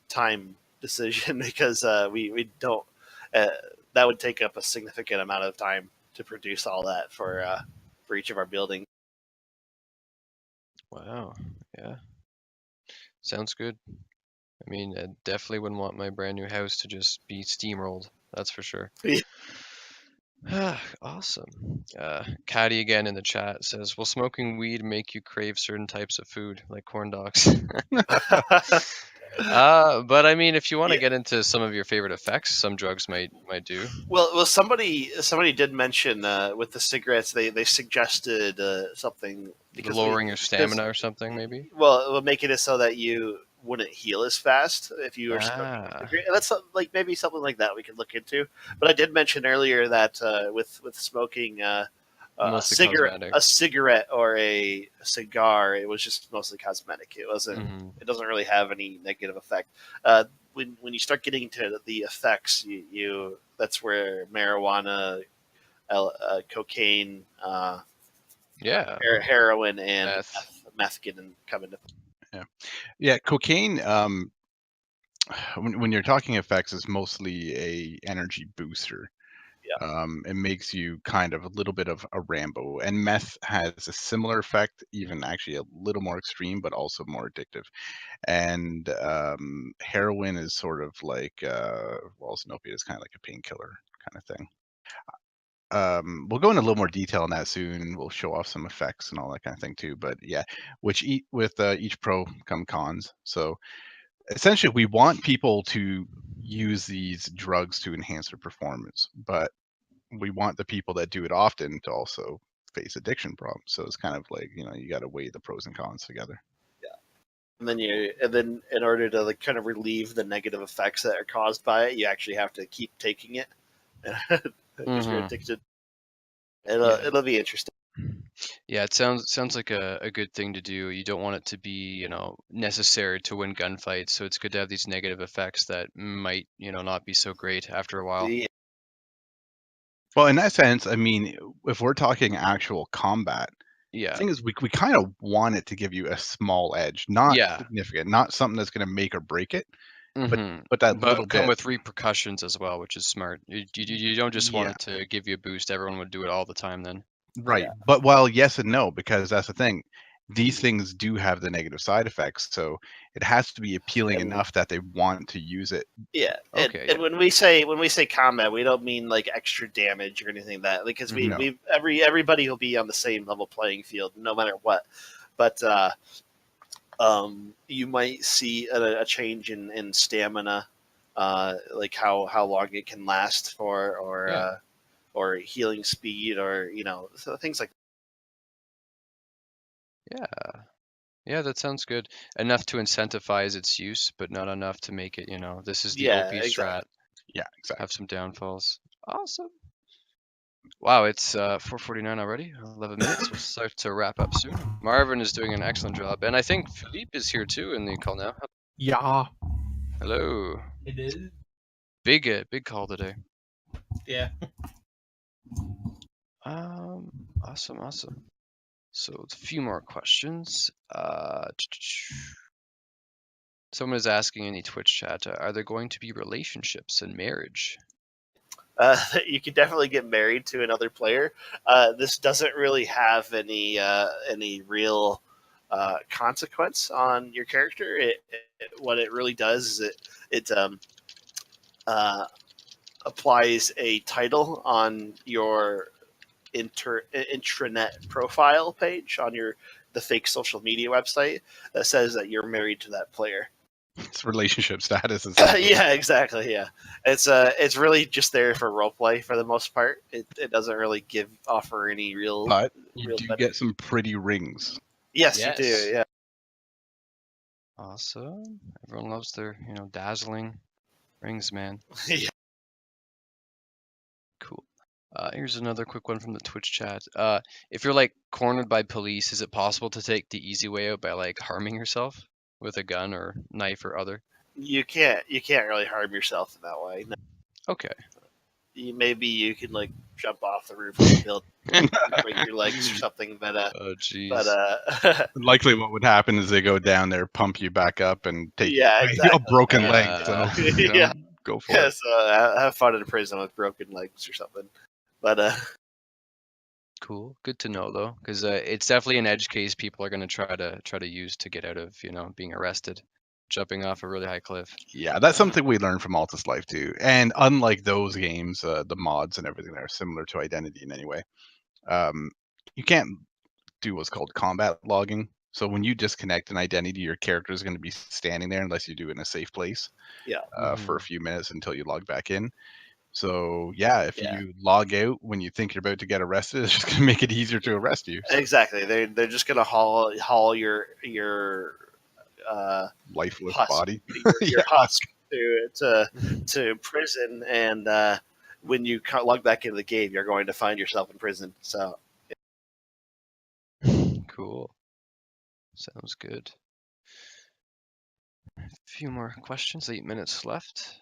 time decision because we don't uh, that would take up a significant amount of time to produce all that for each of our buildings. Wow. Yeah. Sounds good. I mean, I definitely wouldn't want my brand new house to just be steamrolled. That's for sure. Awesome. Caddy again in the chat says, "Will smoking weed make you crave certain types of food, like corn dogs?" But I mean, if you want to Yeah. get into some of your favorite effects, some drugs might do. Well, somebody did mention with the cigarettes they suggested something because Lowering your because stamina or something, maybe. well, it would make it so that you wouldn't heal as fast if you were smoking a Ah, cigarette. And that's like maybe something like that we could look into. But I did mention earlier that with smoking mostly cosmetic. a cigarette or a cigar, it was just mostly cosmetic. Hmm. It doesn't really have any negative effect. When you start getting to the effects, you that's where marijuana, cocaine, Yeah, heroin, and meth. meth come into. Yeah, yeah. Cocaine. When you're talking effects, is mostly a energy booster. Yeah. It makes you kind of a little bit of a Rambo, and meth has a similar effect, even actually a little more extreme, but also more addictive. And heroin is sort of like, well, it's an opiate is kind of like a painkiller kind of thing. We'll go into a little more detail on that soon. We'll show off some effects and all that kind of thing too. But yeah, with each pro come cons. So essentially, we want people to use these drugs to enhance their performance, but we want the people that do it often to also face addiction problems. So it's kind of like, you got to weigh the pros and cons together. And then in order to like kind of relieve the negative effects that are caused by it, you actually have to keep taking it because you're Hmm. addicted. Yeah. It'll be interesting. Yeah, it sounds like a good thing to do. You don't want it to be, necessary to win gunfights, so it's good to have these negative effects that might, not be so great after a while. The Well, in that sense, I mean, if we're talking actual combat, the Yeah. thing is, we kind of want it to give you a small edge, not Yeah. significant, not something that's going to make or break it, but Hmm. that little But come bit. with repercussions as well, which is smart. You don't just want Yeah, it to give you a boost. Everyone would do it all the time then. right. yeah, But while yes and no, because that's the thing, these things do have the negative side effects, so it has to be appealing and enough that they want to use it. yeah, Okay, and yeah. when we say combat, we don't mean like extra damage or anything like that, because Hmm. No, everybody will be on the same level playing field no matter what. But you might see a change in stamina, like how long it can last for, Yeah. or healing speed, or so things like. Yeah. Yeah, that sounds good. Enough to incentivize its use, but not enough to make it, this is the Yeah, OP exactly. strat. Yeah, exactly. Have some downfalls. Awesome. Wow, it's 4:49 already. 11 minutes. We'll start to wrap up soon. Marvin is doing an excellent job, and I think Philippe is here too in the call now. Yeah, Hello. it is. Big call today. Yeah. Awesome. So a few more questions. Someone is asking in the Twitch chat, are there going to be relationships and marriage? You can definitely get married to another player. This doesn't really have any real consequence on your character. What it really does is it uh, applies a title on your intranet profile page on the fake social media website that says that you're married to that player. It's relationship status. Essentially. Yeah, exactly. Yeah, it's really just there for roleplay for the most part. It doesn't really offer any But you real do benefit. get some pretty rings. Yes, you do. Yes. Yeah. Awesome. Everyone loves their, dazzling rings, man. Yeah. Cool. Here's another quick one from the Twitch chat. If you're like cornered by police, is it possible to take the easy way out by like harming yourself with a gun or knife or other? You can't really harm yourself in that way. No. Okay. Maybe you can like jump off the roof of the building, and break your legs or something. Oh, jeez. Likely, what would happen is they go down there, pump you back up, and take Yeah, you exactly. a broken Yeah. leg. So Yeah. go for yeah, it. so have fun in prison with broken legs or something. But Cool. Good to know though, because it's definitely an edge case people are going to try to use to get out of, being arrested, jumping off a really high cliff. Yeah, that's something we learned from Altus Life too. And unlike those games, the mods and everything are similar to Identity in any way. You can't do what's called combat logging. So when you disconnect an identity, your character is going to be standing there unless you do it in a safe place. Yeah. For a few minutes until you log back in. So yeah, if Yeah. you log out when you think you're about to get arrested, it's just going to make it easier to arrest you. So Exactly. They're just gonna haul your lifeless husk, body. your husk to prison, and when you log back into the game, you're going to find yourself in prison. So Cool. Sounds good. A few more questions, 8 minutes left.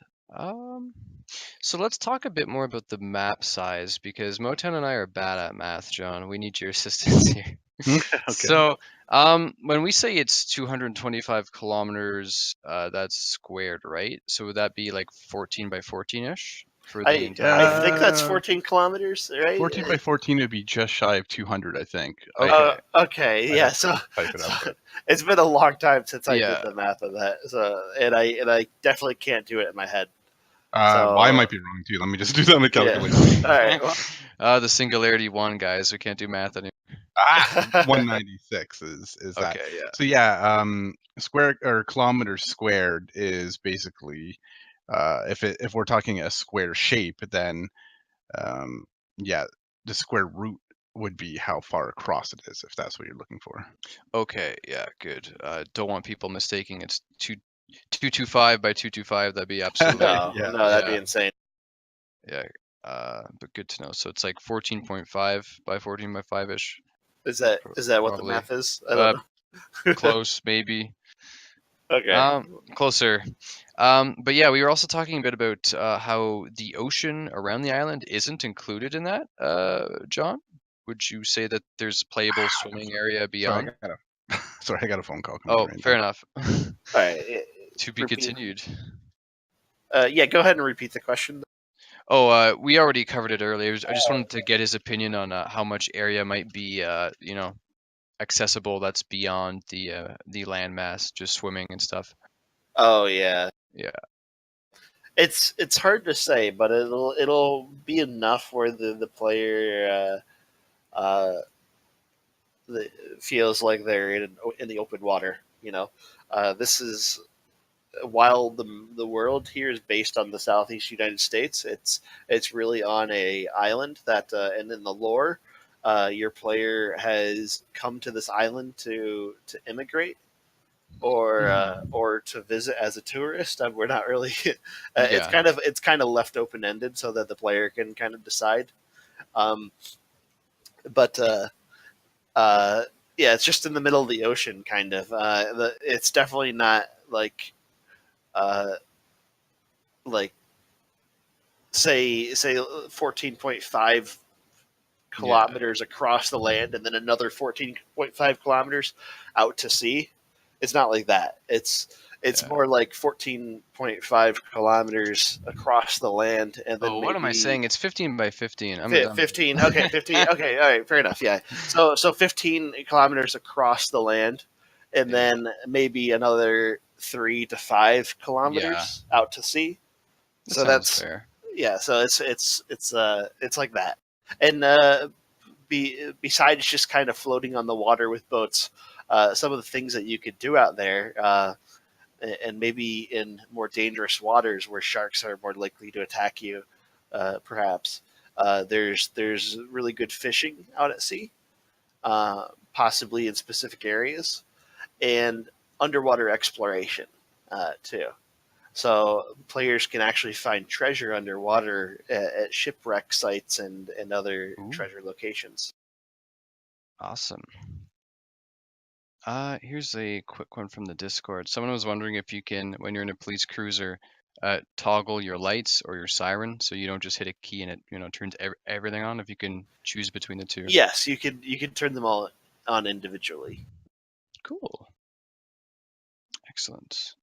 So let's talk a bit more about the map size because Motown and I are bad at math, John. We need your assistance here. Okay. So, when we say it's 225 kilometers, that's squared, right? So would that be like 14 by 14-ish for the entire I map? think that's 14 kilometers, right? 14 by 14 would be just shy of 200, I think. Okay. Okay. I'd Yeah. have to So, type it up. But it's been a long time since I Yeah. did the math of that. So and I definitely can't do it in my head. well, I might be wrong too. Let me just do that on the calculator. All right. Well, The singularity won, guys. We can't do math anymore. 196 is that. Okay, yeah. So yeah, square or kilometers squared is basically if we're talking a square shape, then yeah, the square root would be how far across it is, if that's what you're looking for. Okay, yeah, good. Don't want people mistaking it's 225 by 225. That'd be absolutely no, Yeah. that'd be Yeah. insane. Yeah. But good to know. So it's like 14.5 by 14 by 5-ish. Is that what the Probably. math is? I don't know. Close, maybe. Okay. Closer. But yeah, we were also talking a bit about how the ocean around the island isn't included in that. John, would you say that there's playable swimming area beyond? Sorry, I got a phone call coming Oh, right fair now. enough. All right. To be continued. Yeah, go ahead and repeat the question. Oh, we already covered it earlier. I just wanted to get his opinion on how much area might be, accessible that's beyond the landmass, just swimming and stuff. Oh yeah. Yeah. It's hard to say, but it'll be enough where the player feels like they're in the open water. This is while the world here is based on the southeast United States. It's really on a island that and in the lore your player has come to this island to immigrate or to visit as a tourist. We're not really. Yeah. It's kind of left open ended so that the player can kind of decide. Um, but uh, yeah, it's just in the middle of the ocean, kind of. It's definitely not uh, like say 14.5 Yeah. kilometers across the land and then another 14.5 kilometers out to sea. It's not like that. It's Yeah. more like 14.5 kilometers across the land and then Oh, what am I maybe saying? It's 15 by 15. I'm 15. Okay, 15. Okay, all right, fair enough. Yeah. So 15 kilometers across the land and Yeah. then maybe another 3 to 5 Yeah. kilometers out to sea. That So sounds that's fair. yeah. So it's like that. And besides just kind of floating on the water with boats, some of the things that you could do out there, and maybe in more dangerous waters where sharks are more likely to attack you, perhaps there's really good fishing out at sea, possibly in specific areas, and underwater exploration too. So players can actually find treasure underwater at shipwreck sites and other Ooh, treasure locations. awesome. Here's a quick one from the Discord. Someone was wondering if you can, when you're in a police cruiser, toggle your lights or your siren so you don't just hit a key and it, turns everything on. If you can choose between the two. Yes, you can turn them all on individually. Cool. Excellent.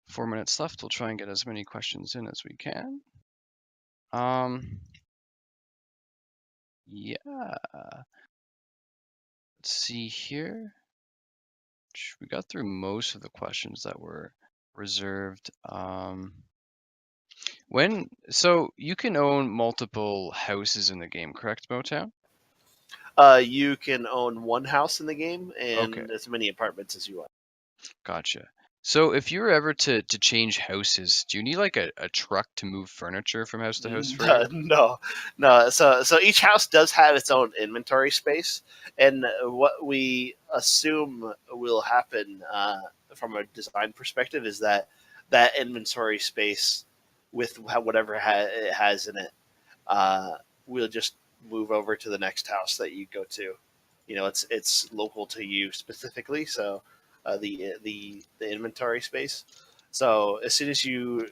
4 minutes left. We'll try and get as many questions in as we can. Yeah. Let's see here. We got through most of the questions that were reserved. So you can own multiple houses in the game, correct, Motown? You can own one house in the game Okay, and as many apartments as you want. gotcha. So if you were ever to change houses, do you need like a truck to move furniture from house to house for you? No, no. So each house does have its own inventory space, and what we assume will happen from a design perspective is that that inventory space with whatever it has in it uh, will just move over to the next house that you go to. It's local to you specifically, so the inventory space. So as soon as you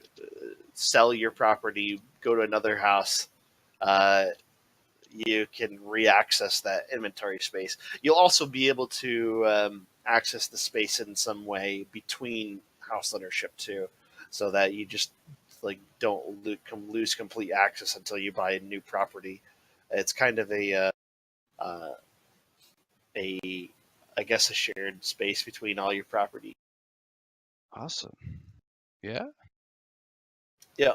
sell your property, go to another house, uh, you can re-access that inventory space. You'll also be able to access the space in some way between house ownership too, so that you just don't lose complete access until you buy a new property. It's kind of uh, a I guess a shared space between all your property. Awesome. Yeah, Yeah,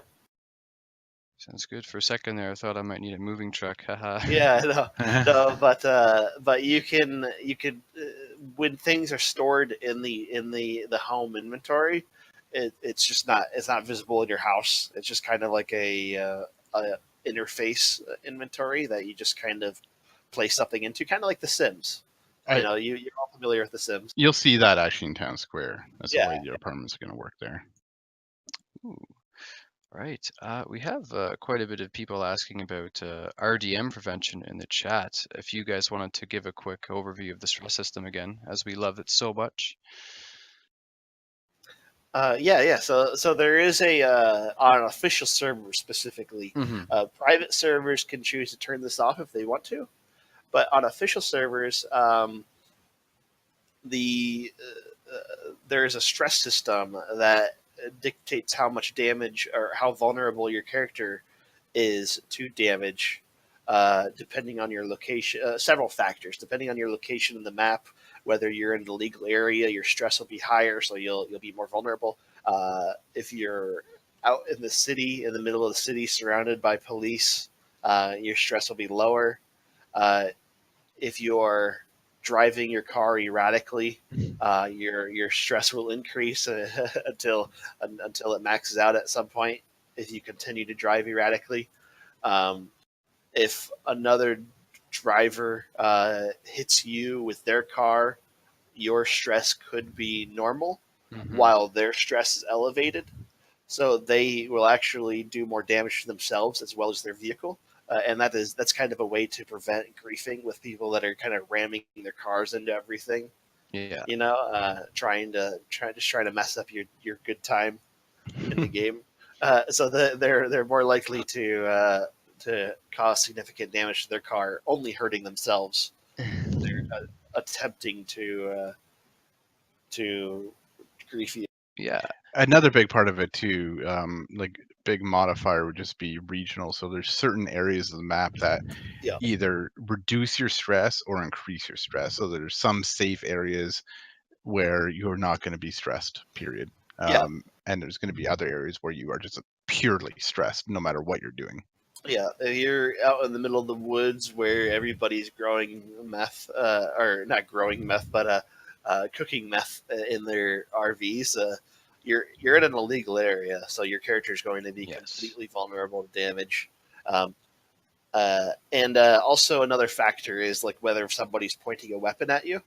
sounds good. For a second there, I thought I might need a moving truck. Haha. yeah, no, no, but you can when things are stored in the home inventory, it's not visible in your house. It's just kind of like a interface inventory that you just kind of place something into, kind of like The Sims. I, You're all familiar with The Sims. you'll see that actually in Town Square. That's the Yeah, way your apartments are going to work there. Ooh, right. We have quite a bit of people asking about RDM prevention in the chat. If you guys wanted to give a quick overview of the stress system again, as we love it so much. yeah. So there is on an official server specifically. Mm-hmm. Private servers can choose to turn this off if they want to, but on official servers, there is a stress system that dictates how much damage or how vulnerable your character is to damage, depending on your location. Several factors depending on your location in the map. Whether you're in the legal area, your stress will be higher, so you'll be more vulnerable. If you're out in the city, in the middle of the city, surrounded by police, your stress will be lower. Uh, if you're driving your car erratically, your stress will increase until it maxes out at some point. If you continue to drive erratically, um, if another driver hits you with their car, your stress could be normal, Mhm. while their stress is elevated. So they will actually do more damage to themselves as well as their vehicle. And that's kind of a way to prevent griefing with people that are kind of ramming their cars into everything. Yeah. Trying to mess up your good time in the game. So they're more likely to cause significant damage to their car, only hurting themselves. They're attempting to grief you. Yeah. Another big part of it too, like big modifier would just be regional. So there's certain areas of the map that Yeah. either reduce your stress or increase your stress. So there's some safe areas where you're not going to be stressed, period. Yeah. And there's going to be other areas where you are just purely stressed, no matter what you're doing. Yeah, if you're out in the middle of the woods where everybody's growing meth, or not growing meth, but cooking meth in their RVs. You're in an illegal area, so your character is going to be Yes. completely vulnerable to damage. Um, and also another factor is like whether somebody's pointing a weapon at you.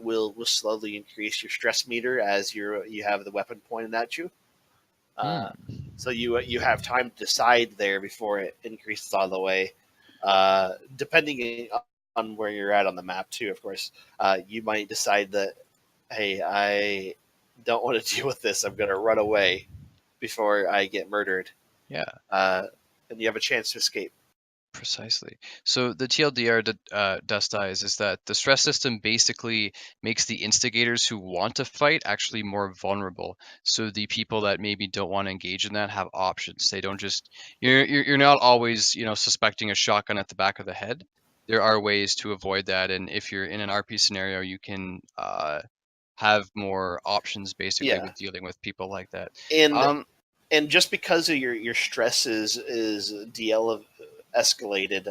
Will slowly increase your stress meter as you have the weapon pointed at you. Hmm. So you have time to decide there before it increases all the way. Depending on where you're at on the map, too, of course, you might decide that, hey, I don't want to deal with this. I'm going to run away before I get murdered. Yeah. And you have a chance to escape. Precisely. So the TLDR, Dust Eyes, is that the stress system basically makes the instigators who want to fight actually more vulnerable. So the people that maybe don't want to engage in that have options. They don't just you're not always suspecting a shotgun at the back of the head. There are ways to avoid that, and if you're in an RP scenario, you can have more options basically Yeah, with dealing with people like that. and and just because of your stress is escalated,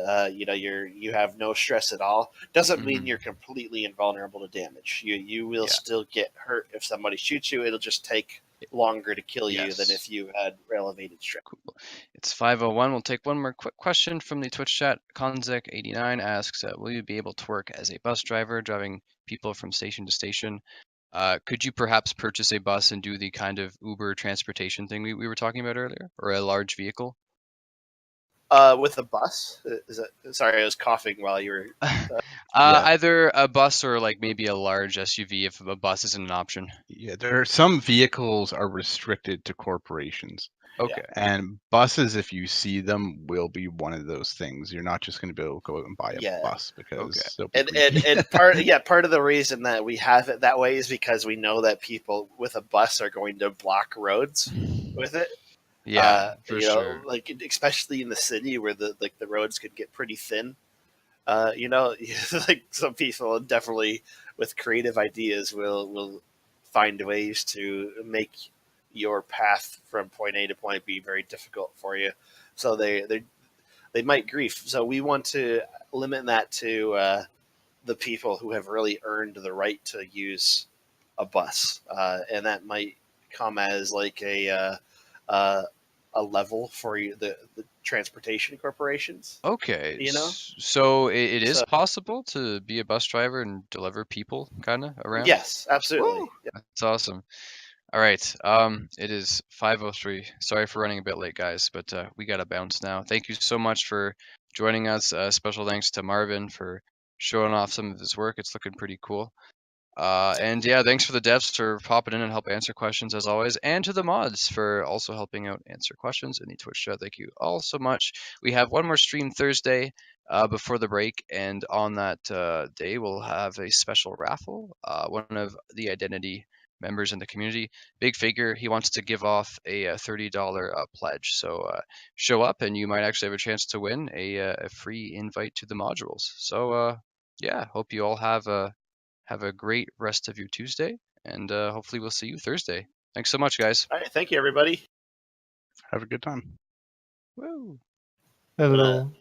you have no stress at all, doesn't mean Mhm. you're completely invulnerable to damage. You will Yeah. still get hurt if somebody shoots you. It'll just take longer to kill you than Yes. if you had elevated stress. Cool. It's 5:01. We'll take one more quick question from the Twitch chat. Konzek89 asks, will you be able to work as a bus driver, driving people from station to station? Could you perhaps purchase a bus and do the kind of Uber transportation thing we were talking about earlier, or a large vehicle? With a bus, is it? Sorry, I was coughing while you were. Yeah. Either a bus or like maybe a large SUV if a bus isn't an option. Yeah, there are some vehicles are restricted to corporations. Okay. And buses, if you see them, will be one of those things. You're not just going to be able to go out and buy a Yeah. bus because Okay. they'll be And creepy. part of the reason that we have it that way is because we know that people with a bus are going to block roads with it. Yeah, for sure. Like especially in the city where the roads could get pretty thin. Like some people definitely with creative ideas will find ways to make your path from point A to point B very difficult for you. So they might grief. So we want to limit that to the people who have really earned the right to use a bus, and that might come as like uh, a level for the transportation corporations. Okay, You know, so it is so possible to be a bus driver and deliver people kind of around? yes, absolutely. Woo! That's awesome. All right, it is 5:03. Sorry for running a bit late, guys, but we gotta bounce now. Thank you so much for joining us. Special thanks to Marvin for showing off some of his work. It's looking pretty cool. And yeah, thanks for the devs for popping in and help answer questions as always, and to the mods for also helping out answer questions in the Twitch chat. Thank you all so much. We have one more stream Thursday before the break, and on that day we'll have a special raffle. One of the Identity members in the community, Big Figure, he wants to give off a $30 pledge. So show up, and you might actually have a chance to win a free invite to the modules. So yeah, hope you all have a great rest of your Tuesday, and hopefully we'll see you Thursday. Thanks so much, guys. All right, thank you, everybody. Have a good time. Woo! Hello.